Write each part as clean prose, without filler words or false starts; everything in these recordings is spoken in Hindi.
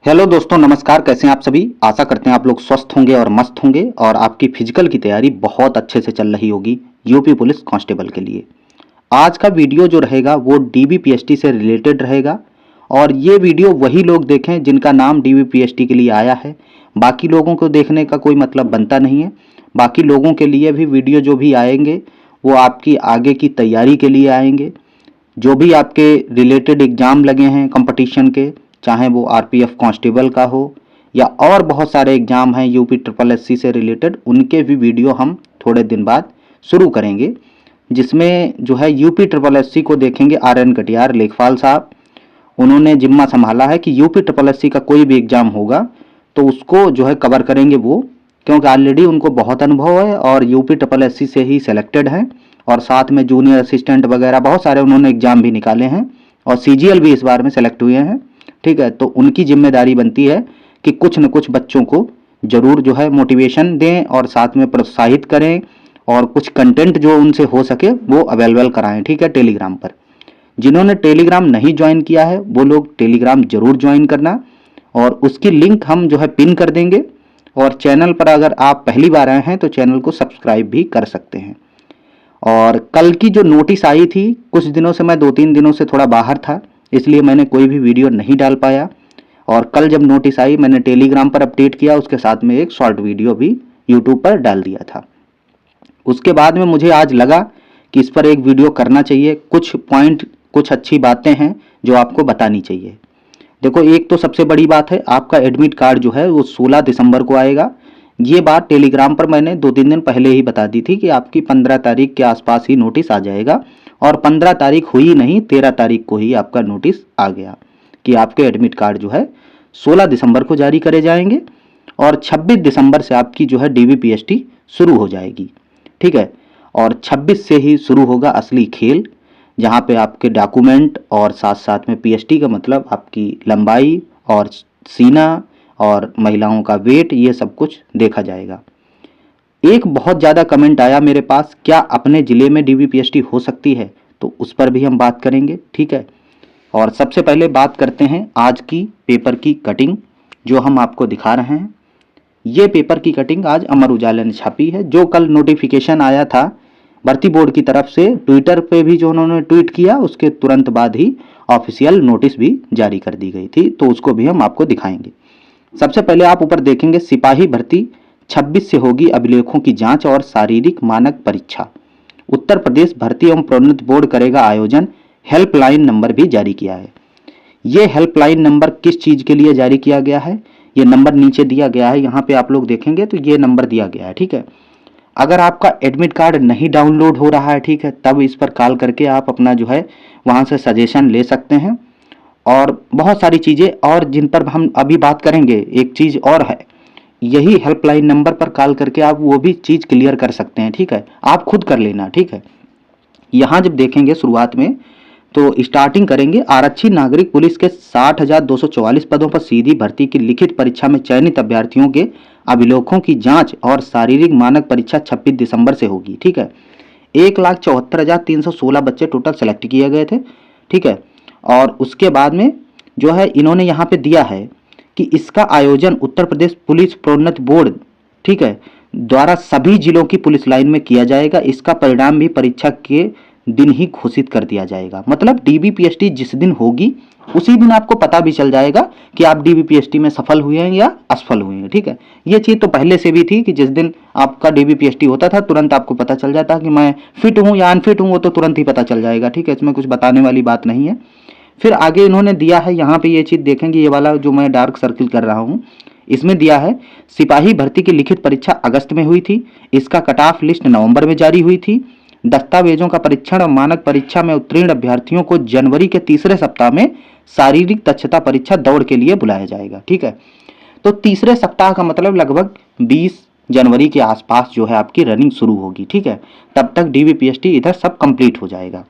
हेलो दोस्तों, नमस्कार। कैसे हैं आप सभी। आशा करते हैं आप लोग स्वस्थ होंगे और मस्त होंगे और आपकी फिजिकल की तैयारी बहुत अच्छे से चल रही होगी यूपी पुलिस कांस्टेबल के लिए। आज का वीडियो जो रहेगा वो डीबीपीएसटी से रिलेटेड रहेगा और ये वीडियो वही लोग देखें जिनका नाम डीबीपीएसटी के लिए आया है। बाकी लोगों को देखने का कोई मतलब बनता नहीं है। बाकी लोगों के लिए भी वीडियो जो भी आएंगे वो आपकी आगे की तैयारी के लिए आएंगे। जो भी आपके रिलेटेड एग्ज़ाम लगे हैं कंपटीशन के, चाहे वो आरपीएफ कांस्टेबल का हो या और बहुत सारे एग्ज़ाम हैं यूपी ट्रिपल एससी से रिलेटेड, उनके भी वीडियो हम थोड़े दिन बाद शुरू करेंगे। जिसमें जो है यूपी ट्रिपल एससी को देखेंगे आर.एन. कटियार लेखपाल साहब। उन्होंने जिम्मा संभाला है कि यूपी ट्रिपल एससी का कोई भी एग्ज़ाम होगा तो उसको जो है कवर करेंगे वो, क्योंकि ऑलरेडी उनको बहुत अनुभव है और यूपी ट्रिपल एससी से ही सेलेक्टेड हैं और साथ में जूनियर असिस्टेंट वगैरह बहुत सारे उन्होंने एग्ज़ाम भी निकाले हैं और सीजीएल भी इस बार में सेलेक्ट हुए हैं। ठीक है, तो उनकी जिम्मेदारी बनती है कि कुछ न कुछ बच्चों को ज़रूर जो है मोटिवेशन दें और साथ में प्रोत्साहित करें और कुछ कंटेंट जो उनसे हो सके वो अवेलेबल कराएं। ठीक है, टेलीग्राम पर। जिन्होंने टेलीग्राम नहीं ज्वाइन किया है वो लोग टेलीग्राम जरूर ज्वाइन करना और उसकी लिंक हम जो है पिन कर देंगे। और चैनल पर अगर आप पहली बार आए हैं तो चैनल को सब्सक्राइब भी कर सकते हैं। और कल की जो नोटिस आई थी, कुछ दिनों से मैं 2-3 दिनों से थोड़ा बाहर था, इसलिए मैंने कोई भी वीडियो नहीं डाल पाया। और कल जब नोटिस आई मैंने टेलीग्राम पर अपडेट किया, उसके साथ में एक शॉर्ट वीडियो भी यूट्यूब पर डाल दिया था। उसके बाद में मुझे आज लगा कि इस पर एक वीडियो करना चाहिए। कुछ पॉइंट, कुछ अच्छी बातें हैं जो आपको बतानी चाहिए। देखो, एक तो सबसे बड़ी बात है, आपका एडमिट कार्ड जो है वो 16 दिसंबर को आएगा। ये बात टेलीग्राम पर मैंने 2-3 दिन पहले ही बता दी थी कि आपकी 15 तारीख के आसपास ही नोटिस आ जाएगा और 15 तारीख हुई नहीं, 13 तारीख को ही आपका नोटिस आ गया कि आपके एडमिट कार्ड जो है 16 दिसंबर को जारी करे जाएंगे और 26 दिसंबर से आपकी जो है डीबीपीएसटी शुरू हो जाएगी। ठीक है, और 26 से ही शुरू होगा असली खेल, जहाँ पे आपके डॉक्यूमेंट और साथ साथ में पीएसटी का मतलब आपकी लंबाई और सीना और महिलाओं का वेट, ये सब कुछ देखा जाएगा। एक बहुत ज़्यादा कमेंट आया मेरे पास, क्या अपने ज़िले में डीबीपीएसटी हो सकती है, तो उस पर भी हम बात करेंगे। ठीक है, और सबसे पहले बात करते हैं आज की पेपर की कटिंग जो हम आपको दिखा रहे हैं। ये पेपर की कटिंग आज अमर उजाला ने छापी है। जो कल नोटिफिकेशन आया था भर्ती बोर्ड की तरफ से, ट्विटर पे भी जो उन्होंने ट्वीट किया उसके तुरंत बाद ही ऑफिशियल नोटिस भी जारी कर दी गई थी, तो उसको भी हम आपको दिखाएंगे। सबसे पहले आप ऊपर देखेंगे, सिपाही भर्ती 26 से होगी अभिलेखों की जांच और शारीरिक मानक परीक्षा। उत्तर प्रदेश भर्ती एवं प्रोन्नति बोर्ड करेगा आयोजन। हेल्पलाइन नंबर भी जारी किया है। ये हेल्पलाइन नंबर किस चीज़ के लिए जारी किया गया है, ये नंबर नीचे दिया गया है, यहाँ पे आप लोग देखेंगे तो ये नंबर दिया गया है। ठीक है, अगर आपका एडमिट कार्ड नहीं डाउनलोड हो रहा है, ठीक है, तब इस पर कॉल करके आप अपना जो है वहाँ से सजेशन ले सकते हैं और बहुत सारी चीज़ें और जिन पर हम अभी बात करेंगे। एक चीज़ और है, यही हेल्पलाइन नंबर पर कॉल करके आप वो भी चीज़ क्लियर कर सकते हैं। ठीक है, आप खुद कर लेना। ठीक है, यहाँ जब देखेंगे शुरुआत में तो स्टार्टिंग करेंगे, आरक्षी नागरिक पुलिस के 60,244 पदों पर सीधी भर्ती की लिखित परीक्षा में चयनित अभ्यर्थियों के अभिलेखों की जांच और शारीरिक मानक परीक्षा 26 दिसंबर से होगी। ठीक है, 1,74,316 बच्चे टोटल सेलेक्ट किए गए थे। ठीक है, और उसके बाद में जो है इन्होंने यहाँ पे दिया है कि इसका आयोजन उत्तर प्रदेश पुलिस प्रोन्नति बोर्ड, ठीक है, द्वारा सभी जिलों की पुलिस लाइन में किया जाएगा। इसका परिणाम भी परीक्षा के दिन ही घोषित कर दिया जाएगा। मतलब डीबीपीएसटी जिस दिन होगी उसी दिन आपको पता भी चल जाएगा कि आप डीबीपीएसटी में सफल हुए हैं या असफल हुए हैं। ठीक है, ये चीज़ तो पहले से भी थी कि जिस दिन आपका डीबीपीएसटी होता था तुरंत आपको पता चल जाता कि मैं फिट हूँ या अनफिट हूँ, वो तो तुरंत ही पता चल जाएगा। ठीक है, इसमें कुछ बताने वाली बात नहीं है। फिर आगे इन्होंने दिया है, यहाँ पे ये चीज़ देखेंगे, ये वाला जो मैं डार्क सर्किल कर रहा हूँ इसमें दिया है, सिपाही भर्ती की लिखित परीक्षा अगस्त में हुई थी। इसका कट ऑफ लिस्ट नवंबर में जारी हुई थी। दस्तावेजों का परीक्षण और मानक परीक्षा में उत्तीर्ण अभ्यर्थियों को जनवरी के तीसरे सप्ताह में शारीरिक दक्षता परीक्षा दौड़ के लिए बुलाया जाएगा। ठीक है, तो तीसरे सप्ताह का मतलब लगभग 20 जनवरी के आसपास जो है आपकी रनिंग शुरू होगी। ठीक है, तब तक डीबीपीएसटी इधर सब कंप्लीट हो जाएगा।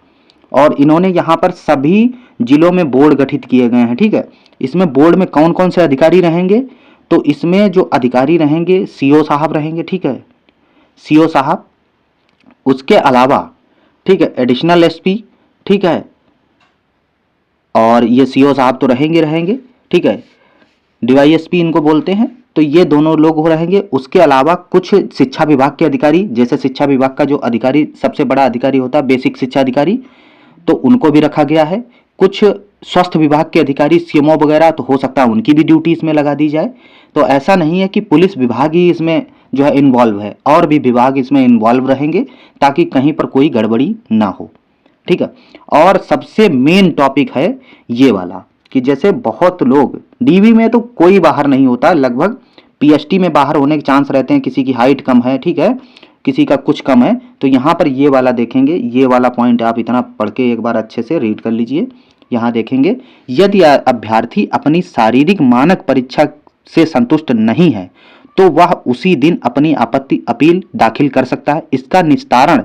और इन्होंने यहाँ पर सभी जिलों में बोर्ड गठित किए गए हैं। ठीक है, इसमें बोर्ड में कौन कौन से अधिकारी रहेंगे, तो इसमें जो अधिकारी रहेंगे सीओ साहब रहेंगे। ठीक है, सीओ साहब, उसके अलावा ठीक है एडिशनल एसपी, ठीक है, और ये सीओ साहब तो रहेंगे रहेंगे। ठीक है, डीवाईएसपी इनको बोलते हैं। तो ये दोनों लोग हो रहेंगे। उसके अलावा कुछ शिक्षा विभाग के अधिकारी, जैसे शिक्षा विभाग का जो अधिकारी सबसे बड़ा अधिकारी होता है बेसिक शिक्षा अधिकारी, तो उनको भी रखा गया है। कुछ स्वास्थ्य विभाग के अधिकारी सीएमओ वगैरह, तो हो सकता है उनकी भी ड्यूटी इसमें लगा दी जाए। तो ऐसा नहीं है कि पुलिस विभाग ही इसमें जो है इन्वॉल्व है, और भी विभाग इसमें इन्वॉल्व रहेंगे ताकि कहीं पर कोई गड़बड़ी ना हो। ठीक है। और सबसे मेन टॉपिक है ये वाला कि जैसे बहुत लोग डीवी में तो कोई बाहर नहीं होता, लगभग पीएसटी में बाहर होने के चांस रहते हैं, किसी की हाइट कम है, ठीक है, किसी का कुछ कम है। तो यहाँ पर ये वाला देखेंगे, ये वाला पॉइंट आप इतना पढ़ के एक बार अच्छे से रीड कर लीजिए। यहाँ देखेंगे, यदि अभ्यर्थी अपनी शारीरिक मानक परीक्षा से संतुष्ट नहीं है तो वह उसी दिन अपनी आपत्ति अपील दाखिल कर सकता है। इसका निस्तारण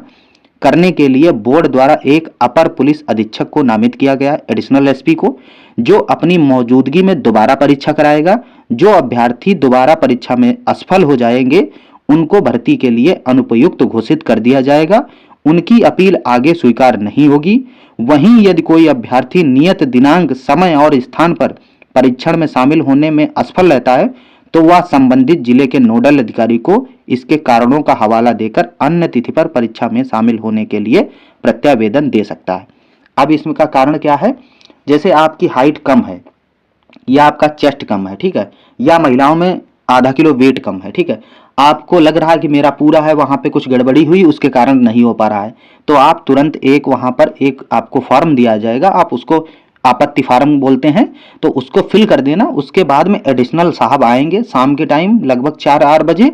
करने के लिए बोर्ड द्वारा एक अपर पुलिस अधीक्षक को नामित किया गया, एडिशनल एसपी को, जो अपनी मौजूदगी में दोबारा परीक्षा कराएगा। जो अभ्यर्थी दोबारा परीक्षा में असफल हो जाएंगे उनको भर्ती के लिए अनुपयुक्त घोषित कर दिया जाएगा, उनकी अपील आगे स्वीकार नहीं होगी। वहीं यदि कोई अभ्यर्थी नियत दिनांक, समय और स्थान पर परीक्षण में शामिल होने में असफल रहता है तो वह संबंधित जिले के नोडल अधिकारी को इसके कारणों का हवाला देकर अन्य तिथि पर परीक्षा में शामिल होने के लिए प्रत्यावेदन दे सकता है। अब इसमें का कारण क्या है, जैसे आपकी हाइट कम है या आपका चेस्ट कम है, ठीक है, या महिलाओं में आधा किलो वेट कम है, ठीक है, आपको लग रहा है कि मेरा पूरा है, वहां पे कुछ गड़बड़ी हुई उसके कारण नहीं हो पा रहा है, तो आप तुरंत एक वहां पर एक आपको फॉर्म दिया जाएगा, आप उसको आपत्ति फार्म बोलते हैं, तो उसको फिल कर देना। उसके बाद में एडिशनल साहब आएंगे शाम के टाइम लगभग 4-8 बजे,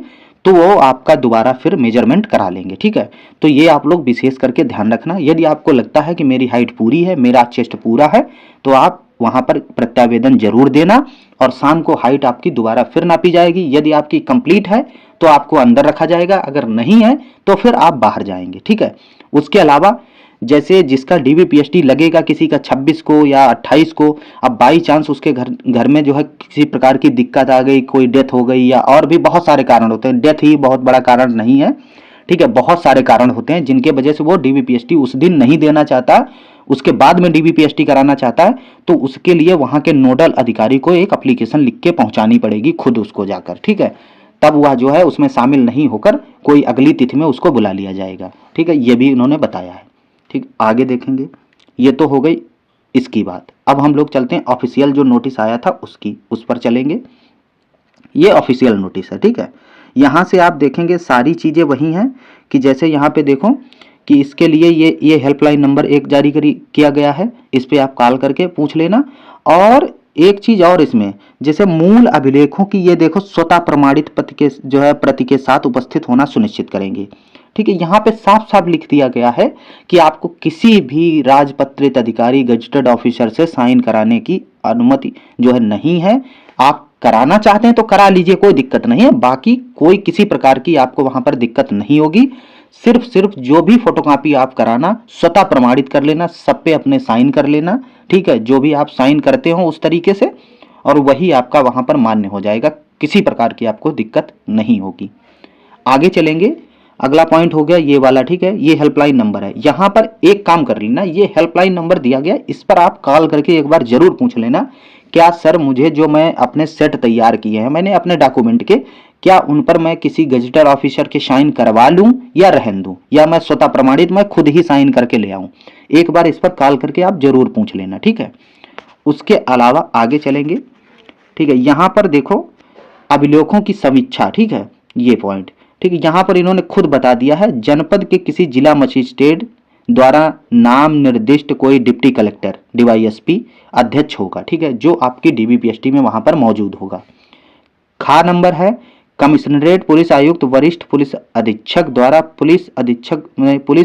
तो वो आपका दोबारा फिर मेजरमेंट करा लेंगे। ठीक है, तो ये आप लोग विशेष करके ध्यान रखना। यदि आपको लगता है कि मेरी हाइट पूरी है, मेरा चेस्ट पूरा है, तो आप वहां पर प्रत्यावेदन जरूर देना और शाम को हाइट आपकी दोबारा फिर नापी जाएगी। यदि आपकी कंप्लीट है तो आपको अंदर रखा जाएगा, अगर नहीं है तो फिर आप बाहर जाएंगे। ठीक है, उसके अलावा जैसे जिसका डीवीपीएसटी लगेगा किसी का 26 को या 28 को, अब बाई चांस उसके घर में जो है किसी प्रकार की दिक्कत आ गई, कोई डेथ हो गई, या और भी बहुत सारे कारण होते हैं, डेथ ही बहुत बड़ा कारण नहीं है, ठीक है, बहुत सारे कारण होते हैं जिनके वजह से वो डीवीपीएसटी उस दिन नहीं देना चाहता, उसके बाद में डीवीपीएसटी कराना चाहता है, तो उसके लिए वहां के नोडल अधिकारी को एक एप्लीकेशन लिख के पहुंचानी पड़ेगी खुद उसको जाकर। ठीक है, तब वह जो है उसमें शामिल नहीं होकर कोई अगली तिथि में उसको बुला लिया जाएगा। ठीक है, ये भी उन्होंने बताया है। ठीक, आगे देखेंगे। ये तो हो गई इसकी बात। अब हम लोग चलते हैं ऑफिशियल जो नोटिस आया था उसकी, उस पर चलेंगे। ये ऑफिशियल नोटिस है। ठीक है, यहाँ से आप देखेंगे सारी चीज़ें वही हैं कि जैसे यहाँ पे देखो कि इसके लिए ये हेल्पलाइन नंबर एक जारी किया गया है, इस पर आप कॉल करके पूछ लेना। और एक चीज और इसमें, जैसे मूल अभिलेखों की ये देखो स्वतः प्रमाणित प्रति के साथ उपस्थित होना सुनिश्चित करेंगे। ठीक है, यहाँ पे साफ साफ लिख दिया गया है कि आपको किसी भी राजपत्रित अधिकारी गजेटेड ऑफिसर से साइन कराने की अनुमति जो है नहीं है। आप कराना चाहते हैं तो करा लीजिए, कोई दिक्कत नहीं है, बाकी कोई किसी प्रकार की आपको वहां पर दिक्कत नहीं होगी। सिर्फ जो भी फोटोकॉपी आप कराना स्वतः प्रमाणित कर लेना, सब पे अपने साइन कर लेना। ठीक है, जो भी आप साइन करते हो उस तरीके से, और वही आपका वहां पर मान्य हो जाएगा, किसी प्रकार की आपको दिक्कत नहीं होगी। आगे चलेंगे, अगला पॉइंट हो गया ये वाला। ठीक है, ये हेल्पलाइन नंबर है। यहाँ पर एक काम कर लेना, ये हेल्पलाइन नंबर दिया गया, इस पर आप कॉल करके एक बार जरूर पूछ लेना, क्या सर मुझे जो मैं अपने सेट तैयार किए हैं मैंने अपने डॉक्यूमेंट के, क्या उन पर मैं किसी गजेटेड ऑफिसर के साइन करवा लूं या रहन दूं, या मैं स्वतः प्रमाणित मैं खुद ही साइन करके ले आऊं। एक बार इस पर कॉल करके आप जरूर पूछ लेना। ठीक है, उसके अलावा आगे चलेंगे। ठीक है, यहाँ पर देखो अभिलेखों की समीक्षा। ठीक है, ये पॉइंट, ठीक है, यहाँ पर इन्होंने खुद बता दिया है, जनपद के किसी जिला मजिस्ट्रेट द्वारा नाम निर्दिष्ट कोई डिप्टी कलेक्टर डीवाईएसपी अध्यक्ष होगा। ठीक है, जो आपकी डीबीपीएसटी में वहां पर मौजूद होगा। खा नंबर है, कमिश्नरेट पुलिस आयुक्त वरिष्ठ पुलिस अधीक्षक द्वारा पुलिस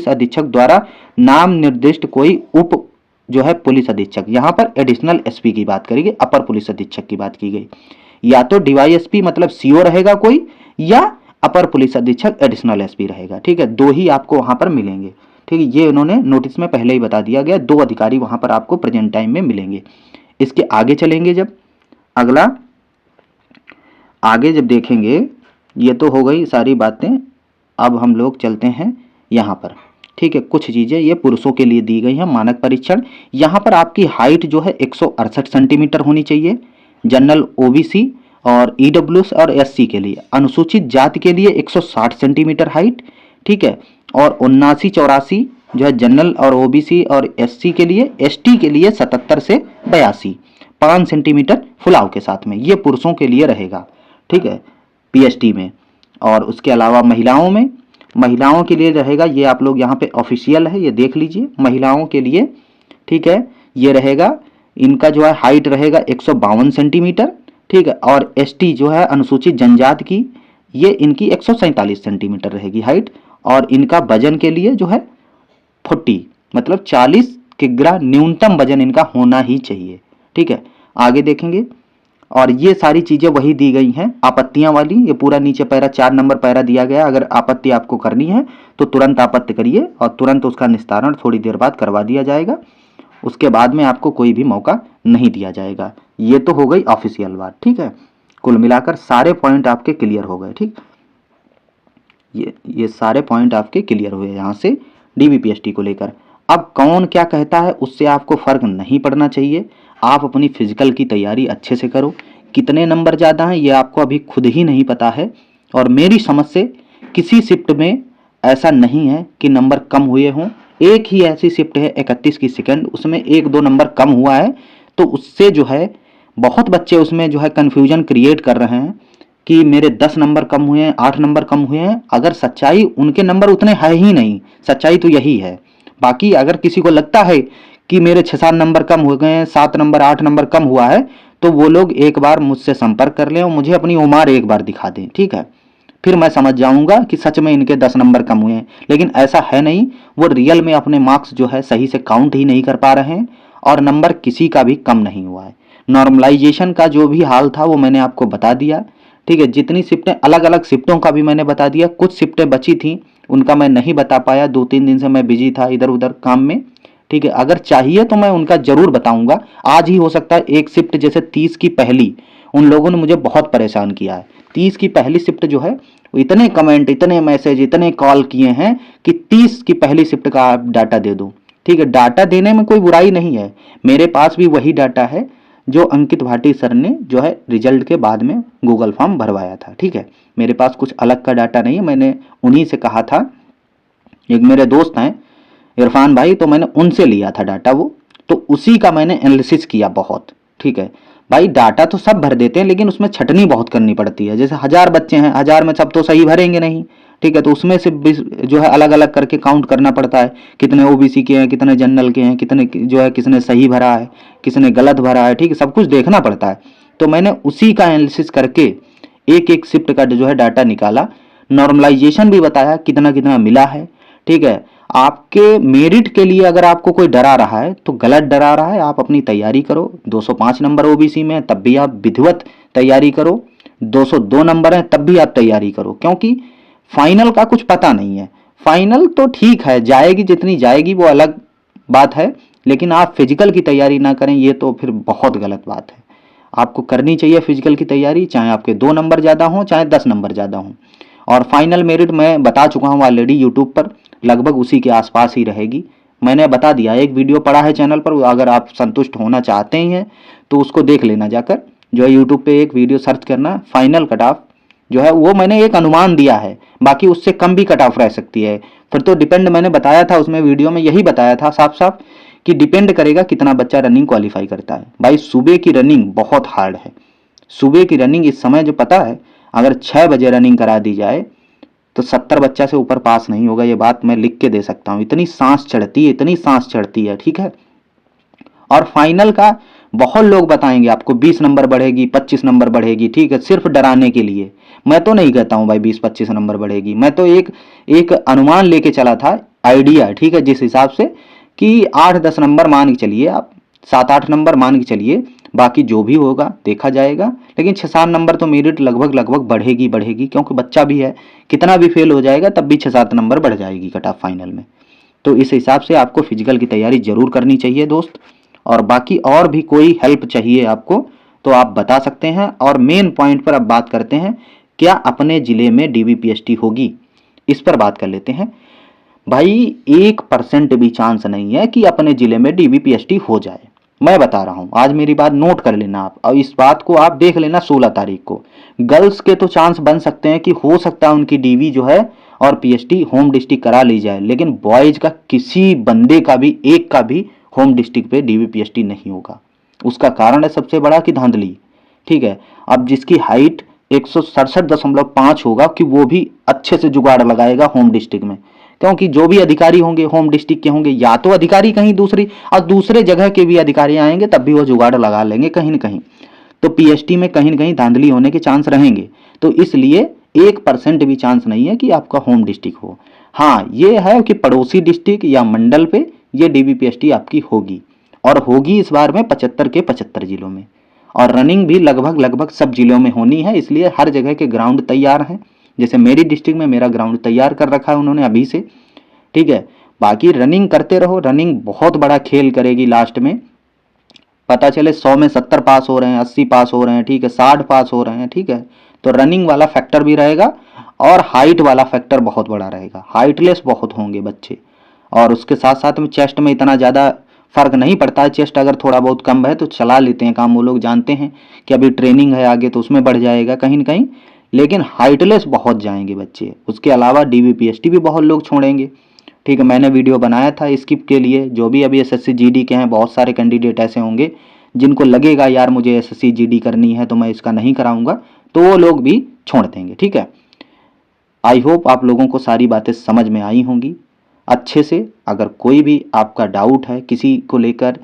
अधीक्षक द्वारा नाम निर्दिष्ट कोई उप जो है पुलिस अधीक्षक, यहाँ पर एडिशनल एसपी की बात करेगी, अपर पुलिस अधीक्षक की बात की गई। या तो डीवाईएसपी मतलब सीओ रहेगा कोई, या अपर पुलिस अधीक्षक एडिशनल एसपी रहेगा। ठीक है, दो ही आपको वहां पर मिलेंगे। ठीक है, ये उन्होंने नोटिस में पहले ही बता दिया गया, दो अधिकारी वहां पर आपको प्रेजेंट टाइम में मिलेंगे। इसके आगे चलेंगे, जब अगला आगे जब देखेंगे, ये तो हो गई सारी बातें। अब हम लोग चलते हैं यहाँ पर। ठीक है, कुछ चीजें ये पुरुषों के लिए दी गई हैं। मानक परीक्षण, यहाँ पर आपकी हाइट जो है 168 सेंटीमीटर होनी चाहिए। जनरल ओबीसी और ईडब्ल्यूएस और एससी के लिए, अनुसूचित जाति के लिए 160 सेंटीमीटर हाइट, ठीक है, और 79-84 जो है जनरल और ओबीसी और एससी के लिए, एसटी के लिए 77 से 82 5 सेंटीमीटर फुलाव के साथ में, ये पुरुषों के लिए रहेगा, ठीक है, पीएसटी में। और उसके अलावा महिलाओं के लिए रहेगा, ये आप लोग यहाँ पे ऑफिशियल है, ये देख लीजिए महिलाओं के लिए, ठीक है, ये रहेगा, इनका जो है हाइट रहेगा 152 सेंटीमीटर, ठीक है, और एसटी जो है अनुसूचित जनजाति की, ये इनकी 147 सेंटीमीटर रहेगी हाइट, और इनका वजन के लिए जो है 40 मतलब 40 किग्रा न्यूनतम वजन इनका होना ही चाहिए, ठीक है। आगे देखेंगे, और ये सारी चीजें वही दी गई हैं आपत्तियां वाली, ये पूरा नीचे पैरा 4 नंबर पैरा दिया गया। अगर आपत्ति आपको करनी है तो तुरंत आपत्ति करिए और तुरंत उसका निस्तारण थोड़ी देर बाद करवा दिया जाएगा, उसके बाद में आपको कोई भी मौका नहीं दिया जाएगा। ये तो हो गई ऑफिशियल बात, ठीक है। कुल मिलाकर सारे पॉइंट आपके क्लियर हो गए, ठीक, ये सारे पॉइंट आपके क्लियर हुए यहाँ से डीबीपीएसटी को लेकर। अब कौन क्या कहता है उससे आपको फर्क नहीं पड़ना चाहिए, आप अपनी फिजिकल की तैयारी अच्छे से करो। कितने नंबर ज़्यादा हैं ये आपको अभी खुद ही नहीं पता है, और मेरी समझ से किसी शिफ्ट में ऐसा नहीं है कि नंबर कम हुए हों। एक ही ऐसी शिफ्ट है 31 की सेकंड, उसमें 1-2 नंबर कम हुआ है, तो उससे जो है बहुत बच्चे उसमें जो है कन्फ्यूजन क्रिएट कर रहे हैं कि मेरे 10 नंबर कम हुए हैं, 8 नंबर कम हुए हैं। अगर सच्चाई उनके नंबर उतने है ही नहीं, सच्चाई तो यही है। बाकी अगर किसी को लगता है कि मेरे 6-7 नंबर कम हो गए हैं, 7 नंबर 8 नंबर कम हुआ है, तो वो लोग एक बार मुझसे संपर्क कर लें और मुझे अपनी उम्र एक बार दिखा दें, ठीक है, फिर मैं समझ जाऊंगा कि सच में इनके 10 नंबर कम हुए हैं। लेकिन ऐसा है नहीं, वो रियल में अपने मार्क्स जो है सही से काउंट ही नहीं कर पा रहे हैं, और नंबर किसी का भी कम नहीं हुआ है। नॉर्मलाइजेशन का जो भी हाल था वो मैंने आपको बता दिया, ठीक है। जितनी शिफ्टें, अलग अलग शिफ्टों का भी मैंने बता दिया। कुछ शिफ्टें बची थी उनका मैं नहीं बता पाया, 2-3 दिन से मैं बिजी था इधर उधर काम में, ठीक है। अगर चाहिए तो मैं उनका जरूर बताऊंगा, आज ही हो सकता है। एक शिफ्ट जैसे 30 की पहली, उन लोगों ने मुझे बहुत परेशान किया है। 30 की पहली शिफ्ट जो है, इतने कमेंट, इतने मैसेज, इतने कॉल किए हैं कि 30 की पहली शिफ्ट का आप डाटा दे दो, ठीक है। डाटा देने में कोई बुराई नहीं है, मेरे पास भी वही डाटा है जो अंकित भाटी सर ने जो है रिजल्ट के बाद में गूगल फॉर्म भरवाया था, ठीक है। मेरे पास कुछ अलग का डाटा नहीं है, मैंने उन्हीं से कहा था, एक मेरे दोस्त हैं इरफान भाई, तो मैंने उनसे लिया था डाटा वो, तो उसी का मैंने एनालिसिस किया बहुत, ठीक है। भाई डाटा तो सब भर देते हैं, लेकिन उसमें छटनी बहुत करनी पड़ती है। जैसे 1000 बच्चे हैं, 1000 में सब तो सही भरेंगे नहीं, ठीक है, तो उसमें से जो है अलग अलग करके काउंट करना पड़ता है, कितने ओबीसी के हैं, कितने जनरल के हैं, कितने जो है किसने सही भरा है, किसने गलत भरा है, ठीक है, सब कुछ देखना पड़ता है। तो मैंने उसी का एनालिसिस करके एक एक शिफ्ट का जो है डाटा निकाला, नॉर्मलाइजेशन भी बताया कितना कितना मिला है, ठीक है। आपके मेरिट के लिए अगर आपको कोई डरा रहा है तो गलत डरा रहा है, आप अपनी तैयारी करो। 205 नंबर ओबीसी में, तब भी आप विधिवत तैयारी करो। 202 नंबर है, तब भी आप तैयारी करो, क्योंकि फाइनल का कुछ पता नहीं है। फाइनल तो ठीक है, जाएगी जितनी जाएगी वो अलग बात है, लेकिन आप फिजिकल की तैयारी ना करें ये तो फिर बहुत गलत बात है। आपको करनी चाहिए फिजिकल की तैयारी, चाहे आपके 2 नंबर ज़्यादा हों, चाहे 10 नंबर ज़्यादा हों। और फाइनल मेरिट मैं बता चुका हूँ ऑलरेडी यूट्यूब पर, लगभग उसी के आसपास ही रहेगी। मैंने बता दिया, एक वीडियो पड़ा है चैनल पर, अगर आप संतुष्ट होना चाहते ही हैं तो उसको देख लेना जाकर, जो है यूट्यूब पे एक वीडियो सर्च करना, फाइनल कट ऑफ जो है वो मैंने एक अनुमान दिया है, बाकी उससे कम भी कट ऑफ रह सकती है। फिर तो डिपेंड, मैंने बताया था उसमें वीडियो में यही बताया था साफ साफ कि डिपेंड करेगा कितना बच्चा रनिंग क्वालिफाई करता है। भाई सुबह की रनिंग बहुत हार्ड है, सुबह की रनिंग इस समय जो पता है, अगर 6 बजे रनिंग करा दी जाए तो 70 बच्चा से ऊपर पास नहीं होगा, ये बात मैं लिख के दे सकता हूँ। इतनी सांस चढ़ती है, इतनी सांस चढ़ती है, ठीक है। और फाइनल का बहुत लोग बताएंगे आपको 20 नंबर बढ़ेगी, 25 नंबर बढ़ेगी, ठीक है, सिर्फ डराने के लिए। मैं तो नहीं कहता हूँ भाई 20-25 नंबर बढ़ेगी, मैं तो एक अनुमान लेके चला था, आइडिया, ठीक है, जिस हिसाब से कि 8-10 नंबर मान के चलिए, आप 7-8 नंबर मान के चलिए, बाकी जो भी होगा देखा जाएगा। लेकिन 6-7 नंबर तो मेरिट लगभग बढ़ेगी, क्योंकि बच्चा भी है, कितना भी फेल हो जाएगा तब भी 6-7 नंबर बढ़ जाएगी कट ऑफ फाइनल में। तो इस हिसाब से आपको फिजिकल की तैयारी जरूर करनी चाहिए दोस्त। और बाकी और भी कोई हेल्प चाहिए आपको तो आप बता सकते हैं। और मेन पॉइंट पर अब बात करते हैं, क्या अपने जिले में डीबीपीएसटी होगी, इस पर बात कर लेते हैं। भाई 1% भी चांस नहीं है कि अपने जिले में डीबीपीएसटी हो जाए। मैं बता रहा हूँ, आज मेरी बात नोट कर लेना आप, और इस बात को आप देख लेना 16 तारीख को। गर्ल्स के तो चांस बन सकते हैं कि हो सकता है उनकी डीवी जो है और पीएचडी होम डिस्ट्रिक्ट करा ली जाए, लेकिन बॉयज का किसी बंदे का भी, एक का भी होम डिस्ट्रिक्ट पे डीवी पीएचडी नहीं होगा। उसका कारण है सबसे बड़ा कि धांधली। ठीक है, अब जिसकी हाइट 167.5 होगा कि वो भी अच्छे से जुगाड़ लगाएगा होम डिस्ट्रिक्ट में, क्योंकि जो भी अधिकारी होंगे होम डिस्ट्रिक्ट के होंगे, या तो अधिकारी कहीं दूसरी और दूसरे जगह के भी अधिकारी आएंगे तब भी वो जुगाड़ लगा लेंगे कहीं ना कहीं। तो पीएचडी में कहीं ना कहीं धांधली होने के चांस रहेंगे। तो इसलिए 1% भी चांस नहीं है कि आपका होम डिस्ट्रिक्ट हो। हाँ, ये है कि पड़ोसी डिस्ट्रिक्ट या मंडल पे ये डीबी पीएचडी आपकी होगी, और होगी इस बार में 75 के 75 जिलों में, और रनिंग भी लगभग लगभग सब जिलों में होनी है। इसलिए हर जगह के ग्राउंड तैयार हैं। जैसे मेरी डिस्ट्रिक्ट में मेरा ग्राउंड तैयार कर रखा है उन्होंने अभी से। ठीक है, बाकी रनिंग करते रहो, रनिंग बहुत बड़ा खेल करेगी। लास्ट में पता चले 100 में 70 पास हो रहे हैं, 80 पास हो रहे हैं, ठीक है, 60 पास हो रहे हैं, ठीक है, तो रनिंग वाला फैक्टर भी रहेगा और हाइट वाला फैक्टर बहुत बड़ा रहेगा। हाइटलेस बहुत होंगे बच्चे, और उसके साथ साथ में चेस्ट में इतना ज़्यादा फर्क नहीं पड़ता है। चेस्ट अगर थोड़ा बहुत कम है तो चला लेते हैं काम, वो लोग जानते हैं कि अभी ट्रेनिंग है आगे तो उसमें बढ़ जाएगा कहीं ना कहीं, लेकिन हाइटलेस बहुत जाएंगे बच्चे। उसके अलावा डीवी पीएचडी भी बहुत लोग छोड़ेंगे। ठीक है, मैंने वीडियो बनाया था स्किप के लिए। जो भी अभी एसएससी जीडी के हैं, बहुत सारे कैंडिडेट ऐसे होंगे जिनको लगेगा यार मुझे एसएससी जीडी करनी है तो मैं इसका नहीं कराऊंगा, तो वो लोग भी छोड़ देंगे। ठीक है, आई होप आप लोगों को सारी बातें समझ में आई होंगी अच्छे से। अगर कोई भी आपका डाउट है किसी को लेकर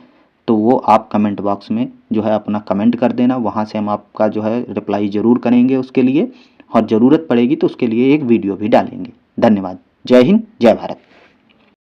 तो वो आप कमेंट बॉक्स में जो है अपना कमेंट कर देना, वहाँ से हम आपका जो है रिप्लाई ज़रूर करेंगे उसके लिए, और ज़रूरत पड़ेगी तो उसके लिए एक वीडियो भी डालेंगे। धन्यवाद। जय हिंद, जय भारत।